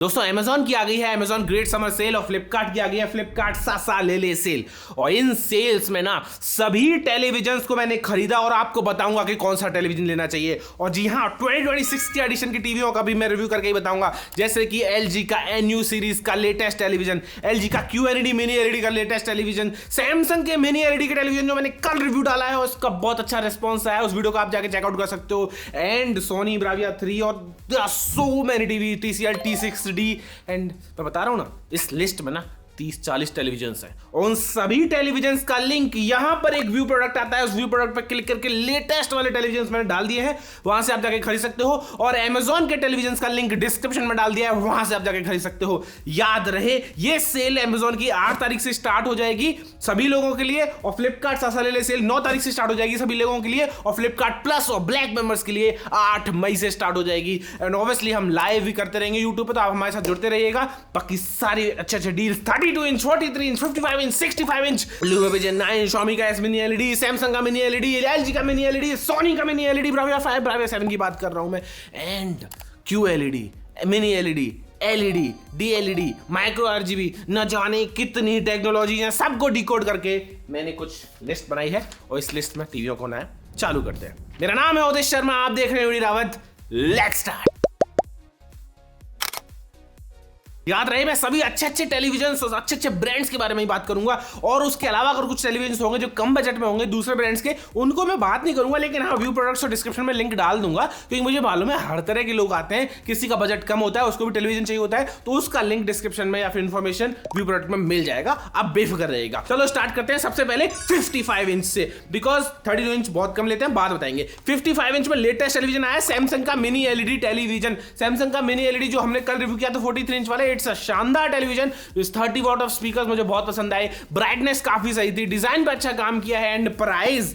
दोस्तों Amazon की आ गई है Amazon ग्रेट समर सेल और फ्लिपकार्ट की आ गई है फ्लिपकार्ट सासा ले ले सेल। और इन सेल्स में ना सभी टेलीविजन्स को मैंने खरीदा और आपको बताऊंगा कि कौन सा टेलीविजन लेना चाहिए। और जी हाँ, 2026 की एडिशन की टीवियों का भी मैं रिव्यू करके ही बताऊंगा, जैसे कि LG का NU सीरीज का लेटेस्ट टेलीविजन, LG का QLED मिनी LED का लेटेस्ट टेलीविजन, सैमसंग के मिनी LED के टेलीविजन जो मैंने कल रिव्यू डाला है उसका बहुत अच्छा रिस्पॉन्स आया, उस वीडियो को आप जाके चेकआउट कर सकते हो। एंड सोनी ब्राविया 3 और so many TV, TCL T6D। And मैं बता रहा हूं ना, इस लिस्ट में ना 30-40 टेलीविजन्स हैं। उन सभी टेलीविजन्स का लिंक यहां पर एक व्यू प्रोडक्ट आता है, उस व्यू प्रोडक्ट पर क्लिक करके लेटेस्ट वाले टेलीविजन्स मैंने डाल दिए हैं, वहां से आप जाके खरीद सकते हो। और Amazon के टेलीविजन्स का लिंक डिस्क्रिप्शन में डाल दिया है, वहां से आप जाके खरीद सकते हो। याद रहे, ये सेल Amazon की 8 तारीख से स्टार्ट हो जाएगी सभी लोगों के लिए, और फ्लिपकार्ट सासा ले ले सेल 9 तारीख से स्टार्ट हो जाएगी सभी लोगों के लिए, और फ्लिपकार्ट प्लस और ब्लैक मेंबर्स के लिए 8 मई से स्टार्ट हो जाएगी। एंड ऑब्वियसली हम लाइव भी करते रहेंगे यूट्यूब पे, तो आप हमारे साथ जुड़ते रहिएगा। बाकी सारी अच्छे deals 32 inch, 43 inch, 55 inch, 65 inch, LumaVision 9, Xiaomi का S मिनी LED, Samsung का मिनी LED, LG का मिनी LED, Sony का मिनी LED, Bravia 5, Bravia 7 की बात कर रहा हूं मैं, and QLED, mini LED, LED, DLED, micro RGB, न जाने कितनी टेक्नोलॉजी है, सबको डिकोड करके मैंने कुछ लिस्ट बनाई है, और इस लिस्ट में टीवियों को नया चालू करते हैं। मेरा नाम है उदित शर्मा, आप देख रहे हैं वीडी रावत। Let's start. याद रहे, मैं सभी अच्छे टेलीविजन और अच्छे ब्रांड्स के बारे में ही बात करूंगा, और उसके अलावा अगर कुछ टेलीविजन होंगे जो कम बजट में होंगे दूसरे ब्रांड्स के, उनको मैं बात नहीं करूंगा, लेकिन हाँ व्यू प्रोडक्ट्स और डिस्क्रिप्शन में लिंक डाल दूंगा, क्योंकि मुझे मालूम है हर तरह के लोग आते हैं, किसी का बजट कम होता है उसको भी टेलीविजन चाहिए होता है, तो उसका लिंक डिस्क्रिप्शन में या फिर इन्फॉर्मेशन व्यू प्रोडक्ट में मिल जाएगा, आप बेफिक्र रहेगा। चलो स्टार्ट करते हैं सबसे पहले 55 इंच से, बिकॉज 32 इंच बहुत कम लेते हैं, बाद बताएंगे। 55 इंच में लेटेस्ट टेलीविजन आया सैमसंग का मिनी LED टेलीविजन। सैमसंग का मिनी LED जो हमने कल रिव्यू किया था 43 इंच वाला, इट्स अ शानदार टेलीविजन, 30 वॉट ऑफ स्पीकर्स मुझे बहुत पसंद आए, ब्राइटनेस काफी सही थी, डिजाइन पे अच्छा काम किया है। एंड प्राइस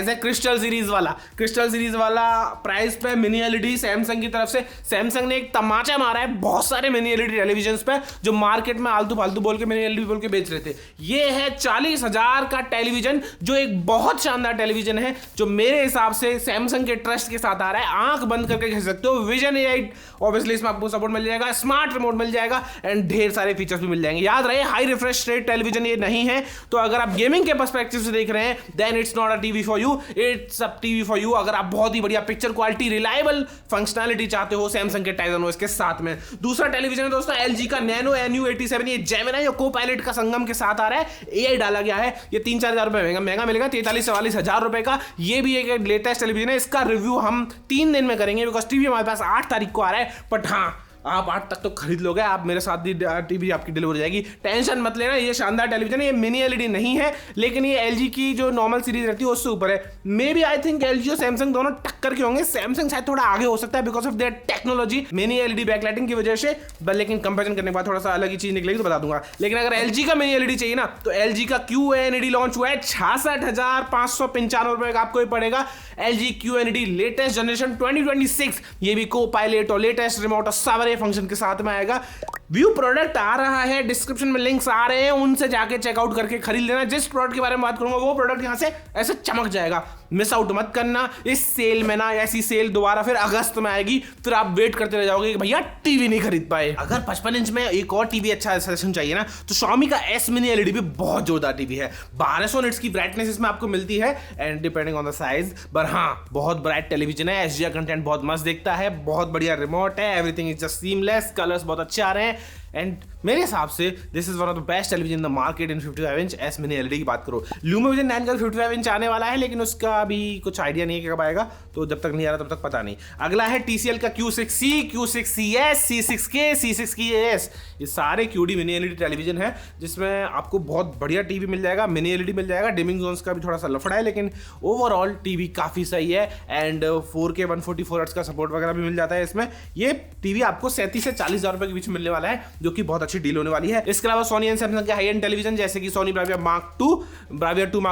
है क्रिस्टल सीरीज वाला प्राइस पे मिनी LED सैमसंग की तरफ से। सैमसंग ने एक तमाचा मारा है बहुत सारे मिनी LED टेलीविजन पे, जो मार्केट में आलतू फालतू बोल के मिनी LED बोल के बेच रहे थे। ये है 40,000 का टेलीविजन, जो एक बहुत शानदार टेलीविजन है, जो मेरे हिसाब से सैमसंग के ट्रस्ट के साथ आ रहा है। आंख बंद करके खरीद सकते हो। विजन AI ऑब्वियसली इसमें आपको सपोर्ट मिल जाएगा, स्मार्ट रिमोट मिल जाएगा, एंड ढेर सारे फीचर्स भी मिल जाएंगे। याद रहे, हाई रिफ्रेश रेट टेलीविजन ये नहीं है, तो अगर आप गेमिंग के पर्सपेक्टिव से देख रहे हैं then it's not a TV for you, it's a TV for you अगर आप बहुत ही बढ़िया पिक्चर क्वालिटी, रिलायबल फंक्शनैलिटी चाहते हो सैमसंग के टाइजन OS के साथ में। दूसरा टेलीविजन है दोस्तों LG का नैनो NU87, ये जेमिनी और को-पायलट का संगम के साथ आ रहा है, AI डाला गया है। ये 3-4 हज़ार रुपए महंगा मिलेगा, 43-44 हज़ार रुपए का। ये भी एक लेटेस्ट टेलीविजन है, इसका रिव्यू हम 3 दिन में करेंगे, बिकॉज टीवी हमारे पास 8 तारीख को आ रहा है। बट हाँ, आप 8 तक तो खरीद लोगे, आप मेरे साथ भी टीवी आपकी डिलीवर हो जाएगी, टेंशन मत लेना। ये शानदार टेलीविजन है, ये मिनी LED नहीं है, लेकिन ये LG की जो नॉर्मल सीरीज रहती है उससे ऊपर है। Maybe I think LG और सैमसंग दोनों टक्कर के होंगे, सैमसंग शायद थोड़ा आगे हो सकता है because of their technology mini LED backlighting की वजह से, लेकिन कंपेरिजन करने के बाद थोड़ा सा अलग ही चीज निकलेगी तो बता दूंगा। लेकिन अगर LG का मिनी LED चाहिए ना, तो LG का QNED लॉन्च हुआ है, 66,595 रुपए का आपको पड़ेगा। LG QNED लेटेस्ट जनरेशन 2026, ये भी को-पायलट और लेटेस्ट रिमोट और सारे फंक्शन के साथ में आएगा। व्यू प्रोडक्ट आ रहा है, डिस्क्रिप्शन में लिंक्स आ रहे हैं, उनसे जाके चेकआउट करके खरीद लेना। जिस प्रोडक्ट के बारे में बात करूंगा वो प्रोडक्ट यहां से ऐसे चमक जाएगा, मिस आउट मत करना। इस सेल में ना, ऐसी सेल दोबारा फिर अगस्त में आएगी, फिर आप वेट करते रह जाओगे कि भैया टीवी नहीं खरीद पाए। अगर 55 इंच में एक और टीवी अच्छा सजेशन चाहिए ना, तो Xiaomi का S मिनी LED भी बहुत जोरदार टीवी है। 1200 निट्स की ब्राइटनेस इसमें आपको मिलती है, and depending on the size, पर हाँ बहुत ब्राइट टेलीविजन है, HDR कंटेंट बहुत मस्त दिखता है, बहुत बढ़िया रिमोट है, everything is just seamless, colours बहुत अच्छे आ रहे हैं। एंड मेरे हिसाब से this is one of the best television in the market in 55 inch S mini LED की बात करो। LumaVision 9 का 55 इंच आने वाला है, लेकिन उसका अभी कुछ आइडिया नहीं है कि कब आएगा, तो जब तक नहीं आ रहा तब तक पता नहीं। अगला है TCL का Q6C, Q6CS, C6K, C6KS, ये सारे QD मिनी LED टेलीविजन है, जिसमें आपको बहुत बढ़िया टीवी मिल जाएगा, मिनी LED मिल जाएगा। डिमिंग जोन्स का भी थोड़ा सा लफड़ा है, लेकिन ओवरऑल टीवी काफी सही है, एंड 4K 144 हर्ट्ज का सपोर्ट वगैरह भी मिल जाता है इसमें। ये टीवी आपको 37 से 40 हज़ार रुपए के बीच मिलने वाला है। जो कि बहुत अच्छी डील होने वाली है। इसके अलावा सोनी एंड सैमसंग के हाई एंड टेलीविजन जैसे कि सोनी ब्राविया मार्क 2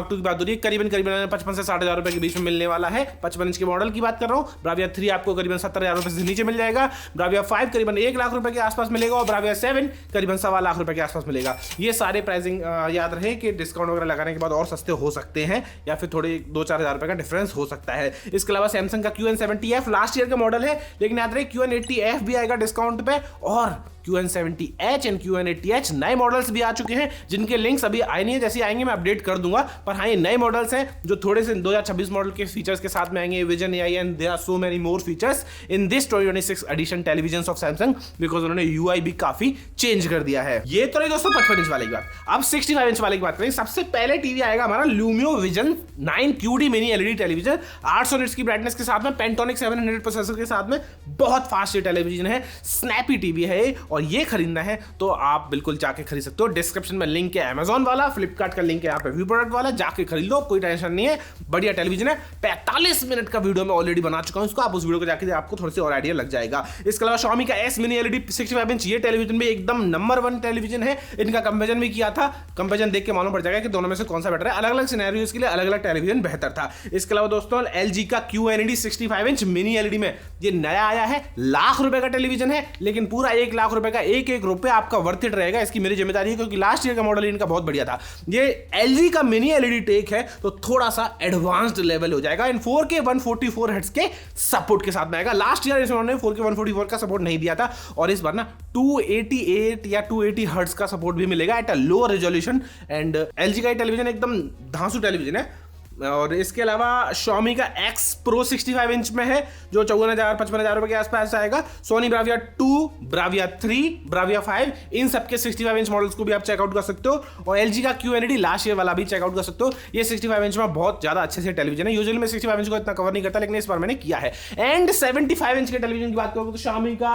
की बात हो रही है, करीबन 55 से 60,000 रुपए के बीच में मिलने वाला है। 55 इंच के मॉडल की बात कर रहा हूँ। ब्राविया 3 आपको करीबन 70,000 रुपए से नीचे मिल जाएगा। ब्राविया 5 करीबन 1 लाख रुपए के आसपास मिलेगा और ब्राविया 7 करीबन 1.25 लाख रुपए के आसपास मिलेगा। ये सारे प्राइसिंग याद रहे कि डिस्काउंट वगैरह लगाने के बाद और सस्ते हो सकते हैं या फिर थोड़े 2-4 हज़ार रुपए का डिफरेंस हो सकता है। इसके अलावा सैमसंग का QN70F लास्ट ईयर का मॉडल है, लेकिन याद रहे QN80F भी आएगा डिस्काउंट पे और QN70H एंड QN80H नए मॉडल्स भी आ चुके हैं जिनके लिंक्स अभी आए नहीं है। जैसे आएंगे मैं अपडेट कर दूंगा, पर हाँ ये नए मॉडल्स हैं जो थोड़े से 2026 मॉडल के फीचर्स के साथ में आएंगे। Vision AI and there are so many more features in this 2026 edition television of Samsung, because उन्होंने UI भी काफी चेंज कर दिया है। ये तो रही दोस्तों 55 इंच वाले की बात। अब 65 इंच वाले की बात करें। सबसे पहले टीवी आएगा हमारा लूमियो विजन 9 QD मिनी LED टेलीविजन, 800 निट्स की ब्राइटनेस के साथ में, पेंटोनिक 700 प्रोसेसर के साथ में, बहुत फास्ट टेलीविजन है, स्नैपी टीवी है और ये खरीदना है तो आप बिल्कुल जाके खरीद सकते हो। डिस्क्रिप्शन में लिंक है अमेजॉन वाला, फ्लिपकार्ट का लिंक है यहाँ पे व्यू प्रोडक्ट वाला, जाके खरीद लो, कोई टेंशन नहीं है। बढ़िया टेलीविजन है। 45 मिनट का वीडियो मैं ऑलरेडी बना चुका हूं उसको, आप उस वीडियो को जाके आपको थोड़ी सी और आइडिया लग जाएगा। इसके अलावा Xiaomi का S मिनी LED 65 इंच, ये टेलीविजन भी एकदम नंबर 1 टेलीविजन है। इनका कंपैरिजन भी किया था, कंपैरिजन देख के मालूम पड़ जाएगा कि दोनों में से कौन सा बेटर है। अलग अलग सिनेरियोज के लिए अलग अलग टेलीविजन बेहतर था। इसके अलावा दोस्तों LG का QNED 65 इंच मिनी LED में ये नया आया है, लाख रुपए का टेलीविजन है, लेकिन पूरा 1 लाख रुपए का एक रुपए आपका वर्थ इट रहेगा। इसकी मेरी जिम्मेदारी है क्योंकि लास्ट ईयर का मॉडल इनका बहुत बढ़िया था। ये LG का मिनी LED टेक है तो थोड़ा सा एडवांस्ड लेवल हो जाएगा। इन 4K 144 हर्ट्ज के सपोर्ट के साथ में आएगा। लास्ट ईयर इन्होंने 4K 144 का सपोर्ट नहीं दिया था और इस बार ना 288 या 280 हर्ट्ज का सपोर्ट भी मिलेगा at a low resolution. And LG का टेलीविजन एकदम धांसू टेलीविजन है। और इसके अलावा Xiaomi का X Pro 65 इंच में है जो 54,000-55,000 रुपए के आसपास आएगा। सोनी ब्राविया 2, ब्राविया 3, ब्राविया 5 इन सबके 65 इंच मॉडल्स को भी आप चेकआउट कर सकते हो और LG का QNED लास्ट ईयर वाला भी चेकआउट कर सकते हो। ये 65 इंच में बहुत ज्यादा अच्छे से टेलीविजन है। यूजुअली मैं 65 इंच को इतना कवर नहीं करता, लेकिन इस बार मैंने किया है। एंड 75 इंच के टेलीविजन की बात करूँ तो Xiaomi का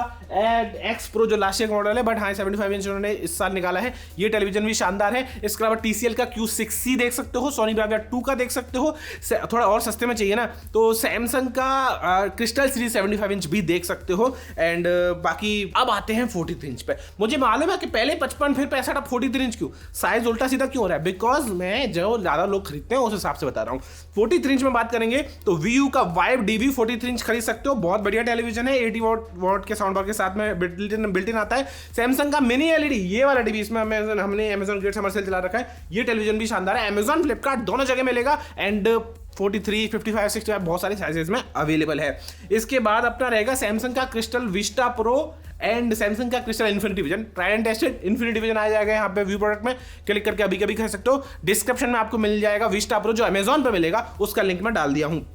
X Pro जो लास्ट ईयर का मॉडल है, बट हाँ 75 इंच उन्होंने इस साल निकाला है। ये टेलीविजन भी शानदार है। इसके अलावा TCL का Q6C देख सकते हो, सोनी ब्राविया 2 का देख सकते हो। थोड़ा और सस्ते में चाहिए ना तो सैमसंग का क्रिस्टल सीरीज 75 इंच भी देख सकते हो। एंड बाकी अब आते हैं 43 इंच पे। मुझे मालूम है कि पहले 55 फिर 65 अब 43 इंच क्यों, साइज उल्टा सीधा क्यों हो रहा है, बिकॉज मैं जो ज्यादा लोग खरीदते हैं उस हिसाब से बता रहा हूँ। 43 इंच में बात करेंगे तो VU का Vive DV 43 इंच खरीद सकते हो। बहुत बढ़िया टेलीविजन है, 80 वॉट के साउंड बार के साथ में बिल्ट इन आता है। सैमसंग का मिनी LED ये वाला टीवी, इसमें हमने Amazon ग्रेट समर सेल चला रखा है। ये टेलीविजन भी शानदार है। Amazon फ्लिपकार्ट दोनों जगह मिलेगा एंड 43, 55, 65 बहुत सारे साइजेस में अवेलेबल है। इसके बाद अपना रहेगा सैमसंग का Crystal Vista Pro and Samsung का Crystal Infinity Vision. Tried and tested infinity vision आ जाएगा यहाँ पे व्यू प्रोडक्ट में, क्लिक करके अभी कभी खरीद सकते हो। डिस्क्रिप्शन में आपको मिल जाएगा विस्टा प्रो जो अमेजॉन पे मिलेगा, उसका लिंक मैं डाल दिया हूँ।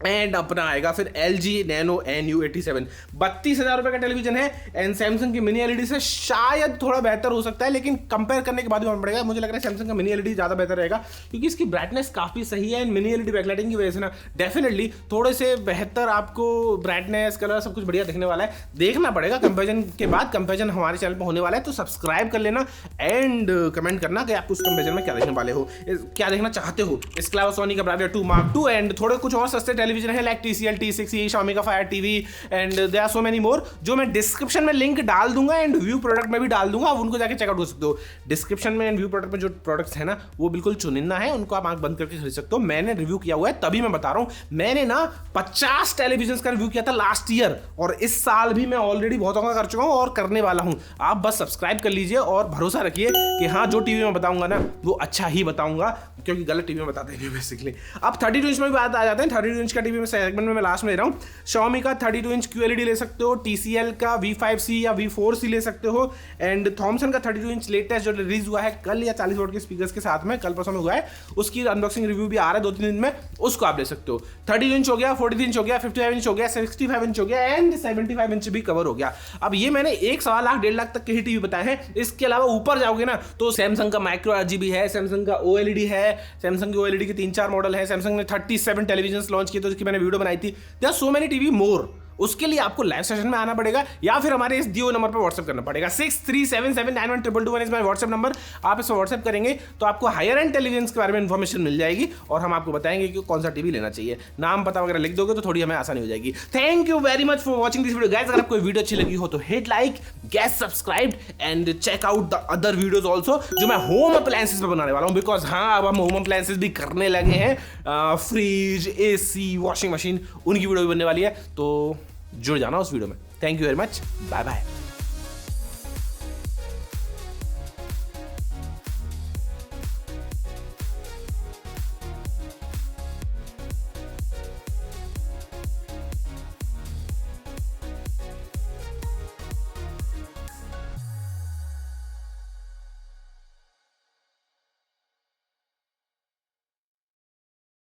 एंड अपना आएगा फिर LG Nano NU87 32,000 रुपए का टेलीविजन है एंड सैमसंग की मिनी LED से शायद थोड़ा बेहतर हो सकता है, लेकिन कंपेयर करने के बाद भी मालूम पड़ेगा। मुझे लग रहा है सैमसंग का मिनी LED ज़्यादा बेहतर रहेगा क्योंकि इसकी ब्राइटनेस काफ़ी सही है एंड मिनी LED बैकलाइटिंग की वजह से ना डेफिनेटली थोड़े से बेहतर आपको ब्राइटनेस कलर सब कुछ बढ़िया दिखने वाला है। देखना पड़ेगा कंपेरिजन के बाद। कंपेरिजन हमारे चैनल पर होने वाला है तो सब्सक्राइब कर लेना एंड कमेंट करना कि आप उस कंपेरिजन में क्या देखने वाले हो, क्या देखना चाहते हो। इसके अलावा सोनी का ब्राविया 2 Mark 2 एंड थोड़े कुछ और सस्ते टेलीविजन है लाइक TCL T6e, Xiaomi का Fire TV and there are so many more जो मैं डिस्क्रिप्शन में लिंक डाल दूंगा एंड व्यू प्रोडक्ट में भी डाल दूंगा, आप उनको जाके चेकआउट कर सकते हो। डिस्क्रिप्शन में एंड व्यू प्रोडक्ट में जो प्रोडक्ट्स है ना वो बिल्कुल चुनिंदा है, उनको आप आंख बंद करके खरीद सकते हो। मैंने रिव्यू किया हुआ है तभी मैं बता रहा हूं। मैंने ना 50 टेलीविजन का रिव्यू किया था लास्ट ईयर और इस साल भी मैं ऑलरेडी बहुतों का कर चुका हूं और करने वाला हूं। आप बस सब्सक्राइब कर लीजिए और भरोसा रखिए कि हाँ जो टीवी में बताऊंगा ना वो अच्छा ही बताऊंगा, क्योंकि गलत टीवी में बताते नहीं बेसिकली। अब 32 इंच में भी बात आ जाते हैं। 32 इंच का टीवी में सेगमेंट में मैं लास्ट में ले रहा हूँ। Xiaomi का 32 इंच QLED ले सकते हो, TCL का V5C या V4C ले सकते हो एंड थॉमसन का 32 इंच लेटेस्ट जो रिलीज हुआ है कल या 40 वोट के स्पीकर्स के साथ में, कल परसों में हुआ है, उसकी अनबॉक्सिंग रिव्यू भी आ रहा है 2-3 दिन में, उसको आप ले सकते हो। 32 इंच हो गया, 43 इंच हो गया, 55 इंच हो गया, 65 इंच हो गया एंड 75 इंच भी कवर हो गया। अब ये मैंने 1.25 लाख 1.5 लाख तक के ही टीवी बताए हैं। इसके अलावा ऊपर जाओगे ना तो सैमसंग का माइक्रो RGB है, सैमसंग का OLED है, सैमसंग की OLED के 3-4 मॉडल है। सैमसंग ने 37 टेलीविजन लॉन्च किए तो उसकी मैंने वीडियो बनाई थी। There are so many TV more. उसके लिए आपको लाइव सेशन में आना पड़ेगा या फिर हमारे इस दियो नंबर पर व्हाट्सएप करना पड़ेगा। 6377912221 इज माय व्हाट्सएप नंबर। आप इस व्हाट्सएप करेंगे तो आपको हायर एंड टेलीविजन के बारे में इन्फॉर्मेशन मिल जाएगी और हम आपको बताएंगे कि कौन सा टीवी लेना चाहिए। नाम पता वगैरह लिख दोगे तो थोड़ी हमें आसानी हो जाएगी। Thank you very much for watching this video guys. अगर आपको वीडियो अच्छी लगी हो तो hit like, get subscribe and check out the other videos also जो मैं होम अप्लायंसेस पे बनाने वाला हूँ। बिकॉज हाँ, अब हम होम अप्लायंसेस भी करने लगे हैं। फ्रिज, AC, वॉशिंग मशीन, उनकी वीडियो भी बनने वाली है, तो जुड़ जाना उस वीडियो में। Thank you very much, bye bye.